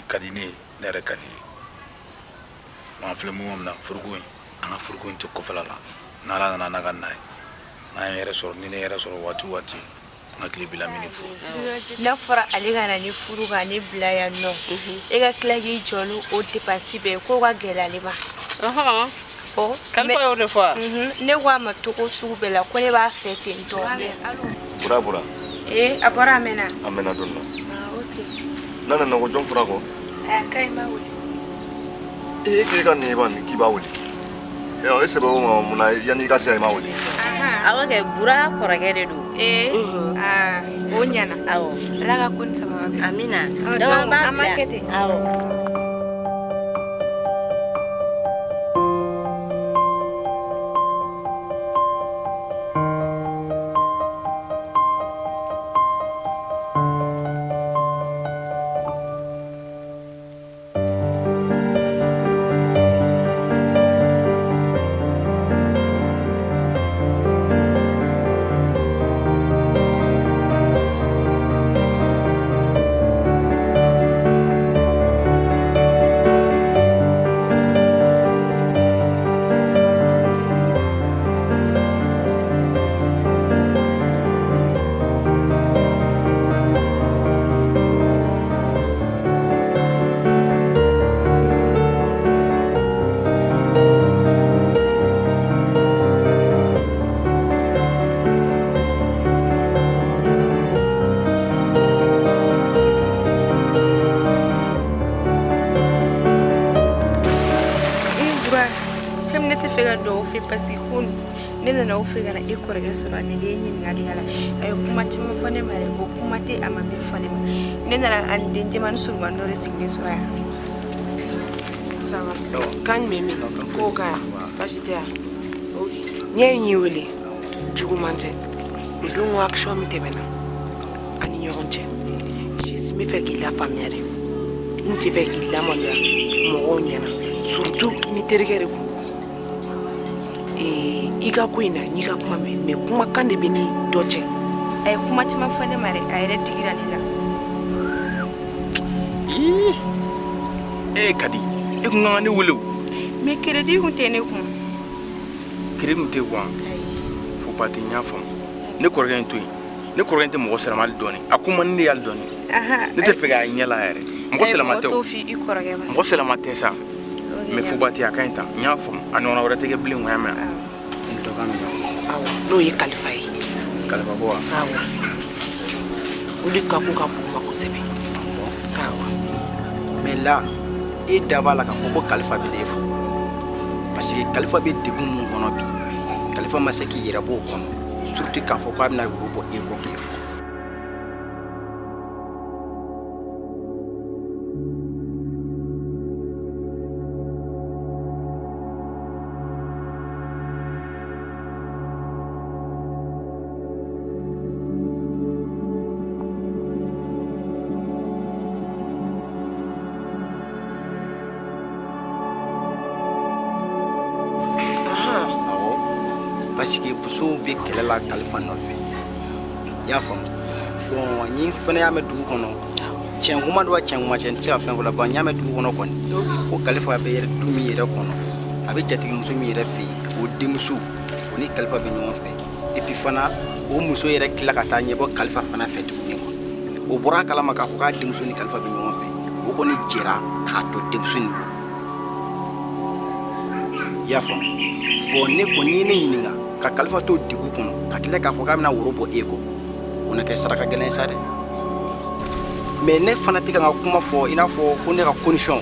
kadine nere kadi ma flemu amna furgoy ana furgoy to ko falala nala na naga nay na yere sor ni ne yere sor wati ngakli bila mini fu na fara aliga na ni furuga ni bila ya no e ga klagi jolu o te pasibe ko ga gelale ba o kalpa yo de fois ne wa ma to ko su bela ko ne ba fete ndo bura abara amena donna okay nana no ko jom fura ko kai ma wuli ke ga ne ba ni ki ba wuli ese ba mo muna yani ga sai ma wuli awa ke bura korage de do onyana awo laga kun sama amina dawa ba amakete awo nena ufika na ikorege sura ne yenyi ngari yala ayo kuma chima fone mare ko kuma te amame fone nena la andinje man surma ndore signi sura sawa kan meme ko ka bashitia nyenyi wele jugumante udungu action mitebena ani nyoronche jismi fe ki la famille nti fe ki la moya mo onyana surtout ni terigere ko iga kuina niga kuma me kuma kande beni doche ay kuma chima fane mare ay re tigira nila kadi e ko ngani wulo me kredi ko tene ko kredi te ko fo pati nya fam ne ko rento ne ko rento mo sera mal doni akuma ni yal doni ne te fega nyala yare mo sera mate to fi ikorage ba mo sera mate sa me fo bati akainta nya fam anona wora tege blin wa ma no ye kalifa yi kalifa bo awa udi ka ku ko sebe awa mela e dabala ka ko kalifa be defu parce que kalifa be digun mun kono bi kalifa masaki yira bo kono surtout ka fo ko amna bo e ko kefu parce que buso be kelela kalifa no fe ya fam bon ni fana ya me du kono chen kuma do chen kuma chen ti afen wala ban ya me du kono kon ko kalifa be yere du mi yere kono abi jati muso mi yere fe o de muso oni kalifa be nyon fe et puis fana o muso yere kila ka ta nyebo kalifa fana fe du ni ko o bora kala maka ko ka de muso ni kalifa be nyon fe o ko ni jira ta to de muso ni ya fam bon ne ko ni nyinga ka kalifa to digu kono ka kile ka fo ka na woro bo eko ona kay saraka gelen sare mais ne fanatique nga kuma fo ina fo ko ne ka condition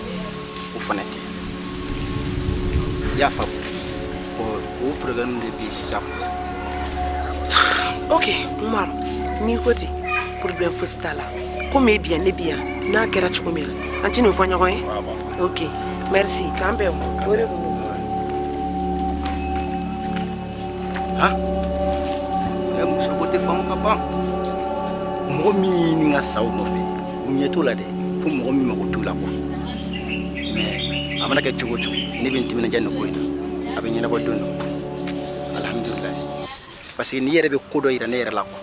o fanatique ya fa o programme de bi sa ok umar ni koti problème fustala ko me bien ne bien na kera chukumira antino fanya ko ok merci kambe ore ko ha e muso ko te fam ka bam mo mi ni nga saw no fe ni to la de fu mo mi ma ko tula ko mais amana ke chugo chu ni bin timina janno ko ina abe nyina bo dondo alhamdulillah parce que ni yere be ko do ira ne yere la ko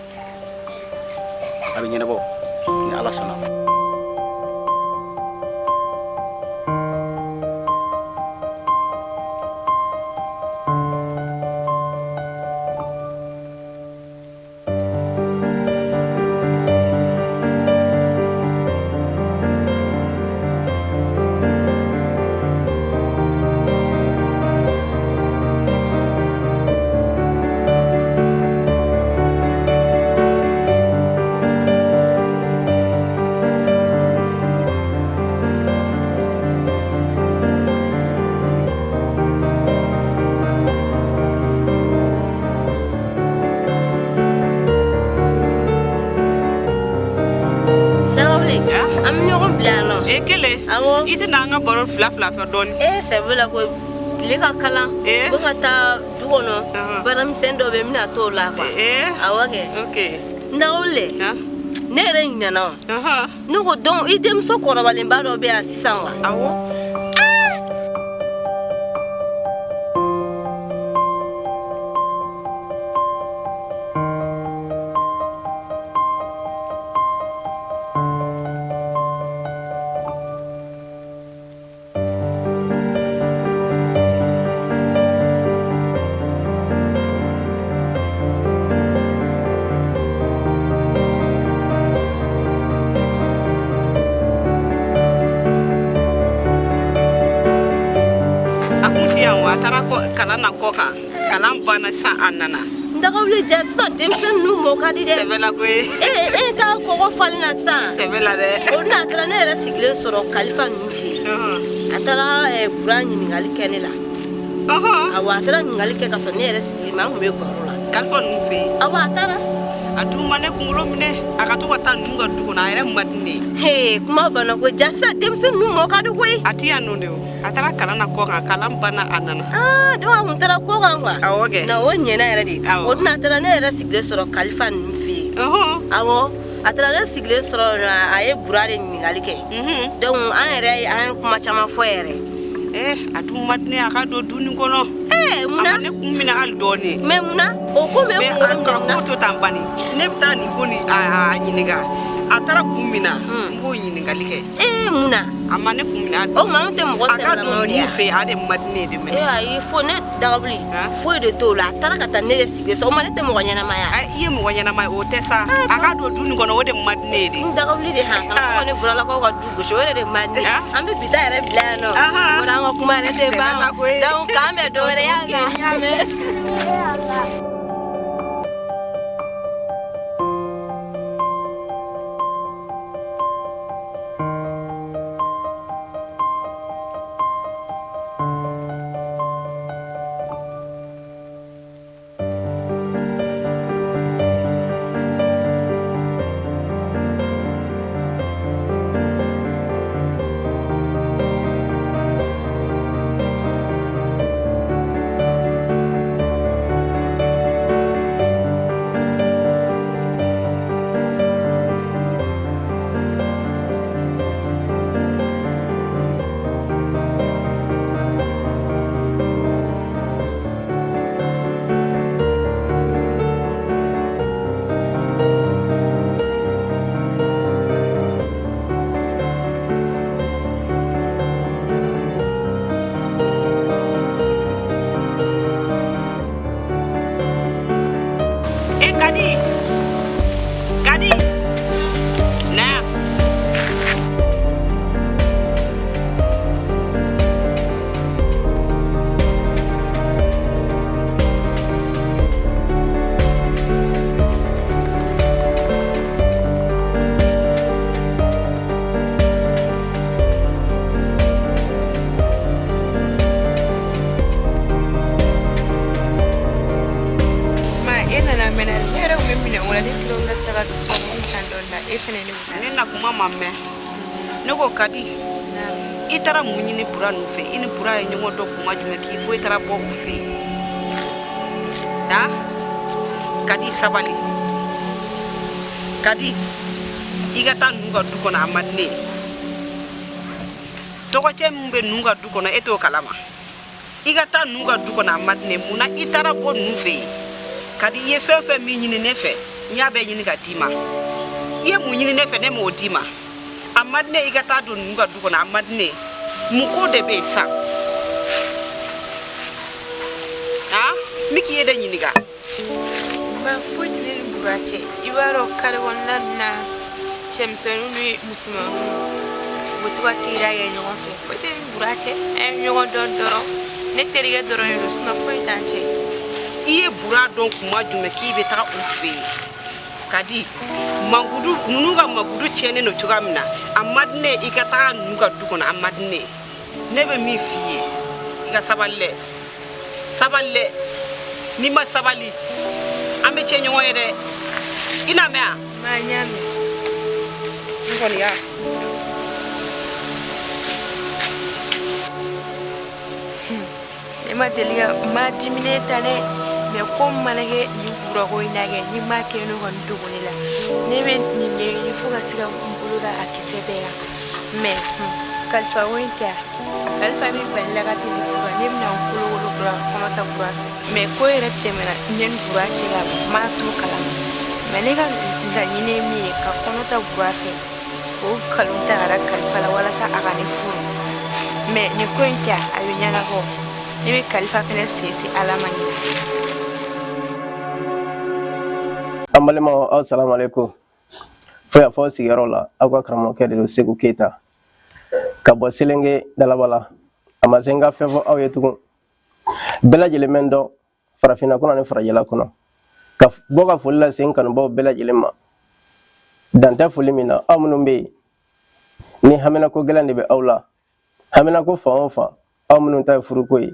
abe nyina bo ni ala sona Awo. Ite na nga baro fla don. C'est vrai la ko le ka kala. Bo ngata dugono. Baram sendo be mina to la kwa. Awake. Okay. Ndawle. Ne re nyana. Nugo don idem so ko robale mbado be asisanwa. Awo. Kalana koka kalam bana sa anana ndakawle jasa demsen nu mo kadi de sevela kwe ka ko falna sa sevela de ona tra ne era sigle soro khalifa nufi atara kurani ningali kenela awatara ningali ke kaso ne era sigle ma ngbe ko rola khalifa nufi awatara atu mane kungulo mine akatu wata nunga duko na ere madine kuma bana ko jasa demsen nu mo kadi kwe ati anonde atara kalana koka kalam bana anana do am tara ko gangwa awoge na wonye na era di ona tara ne era sigle soro khalifa nufi awo atara ne sigle soro na aye burare ningali ke donc an ere an kuma chama foere atu madine akado duni kono muna ne kumina al doni me muna o ko me ko to tambani ne bta ni koni a nyiniga atara kumina ngo nyiniga like muna amane kumina o ma te mo se la mo dia fe ade madine de me ai fo ne dagabli fo de to la atara kata ne sige so ma ne te mo nyana maya iye mo nyana maya o tesa akado duni kono wode madine de dagabli de ha kan ko ne burala ko ga du so wede de madine ambe bidare bilano ora ngo kuma ne te ba donc kambe do re yanga Kadi na na kuma mamme ne ko kadi itara munyini pura nufe ini pura ye nyongo do kuma jume ki fo itara bo fe kadi sabali kadi igata nunga duko na amadne toko che mbe nunga duko na eto kalama igata nunga duko na amadne muna itara bo nufe kadi ye fefe mi nyini nefe nyabe nyini kadima ye munyini nefe ne mo dima amadne igata do nunga duko na amadne muko de be sa miki yede nyini ga ba futi ne burache ibaro kare wannan na chemsenu ni musimanu mutuwa tira ye nyongo fe futi burache nyongo dodoro ne teriga doro ne rusno futi tanche iye bura don kuma jume ki be ta ufe kadi mangudu nuga magudu chene no tugamna amadne igata nuga dukona amadne nebe mi fiye iga saballe ni ma sabali ambe chenyo ngoyede ina mea manyame ngoni ya ma deliga ma dimine tane me ko manage ni bura ko inage ni ma ke no gon duguni la ne be ni me ni fuga siga mbulura akisebea me kalfa winta kalfa mi balla gati ni fuga ni na kulo wolo bura kono ta bura me ko erete mena nen bura chiga ma to kala me ne ga ndani ne mi ka kono ta bura ke o kalunta ara kalfa la wala sa aga ni fu me ni ko inta ayo nyala go ni be kalfa fene sisi alamani Ambalema assalamu alaikum. Foya fo sigaro la akwa karamo ke de Segu Keita. Ka bo selenge dalabala. Amazenga fefo aw yetugo. Bela jelemendo farafina kono ne farajela kono. Ka boga fulla sen kan bo bela jelema. Danta fulimina amunumbe. Ni hamena ko gelande be awla. Hamena ko fa amunun tay furukoy.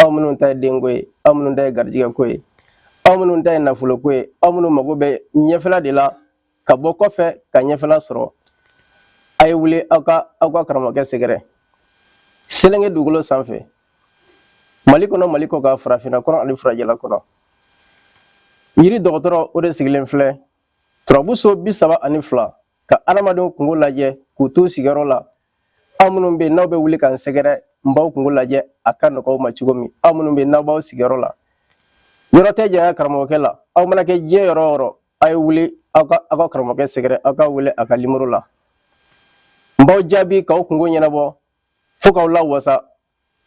Amunun tay dengoy, amunun tay garjiga koy. Amunun tay nafulo koy, amunun mago be nyefela de la ka bo kofe ka nyefela soro. Ay wuli aka karamo ke segere. Selenge dugulo sanfe. Maliko ka farafina kono ani farajela kono. Yiri dogotoro o de sigilen filɛ turabuso 32 ka adamadenw kungo lajɛ k'u to sigiyɔrɔ la aw minnu bɛ n'aw bɛ wuli k'an sɛgɛrɛ n b'aw kungo lajɛ a ka nɔgɔ aw ma cogo min aw minnu bɛ n'aw b'aw sigiyɔrɔ la yɔrɔ tɛ janya karamɔgɔkɛ la aw mana kɛ diɲɛ yɔrɔ o yɔrɔ a ye wuli aw ka karamɔgɔkɛ sɛgɛrɛ aw ka wele a ka nimero la n b'aw jaabi k'aw kungo ɲɛnabɔ fo k'aw lawasa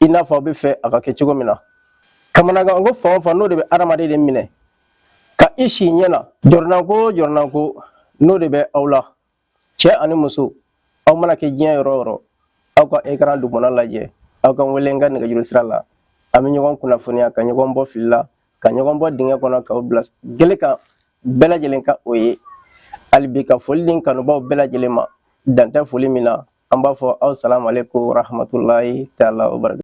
i n'a fɔ aw bɛ fɛ a ka kɛ cogo min na kamanagan ko fan o fan n'o de bɛ adamaden de minɛ ka i si ɲɛna jɔrɔnako n'o de bɛ aw la cɛ ani muso aw mana kɛ diɲɛ yɔrɔ o yɔrɔ aw ka écran dugumana lajɛ aw ka wele n ka nɛgɛjuru sira la an bɛ ɲɔgɔn kunnafoniya ka ɲɔgɔn bɔ fili la ka ɲɔgɔn bɔ dingɛ kɔnɔ k'aw bila gele kan bɛɛ lajɛlen ka o ye hali bi ka foli di kanubaw bɛɛ lajɛlen ma dan tɛ foli min na an b'a fɔ aw salamu aleykum rahmatulahi taala wa barakatuh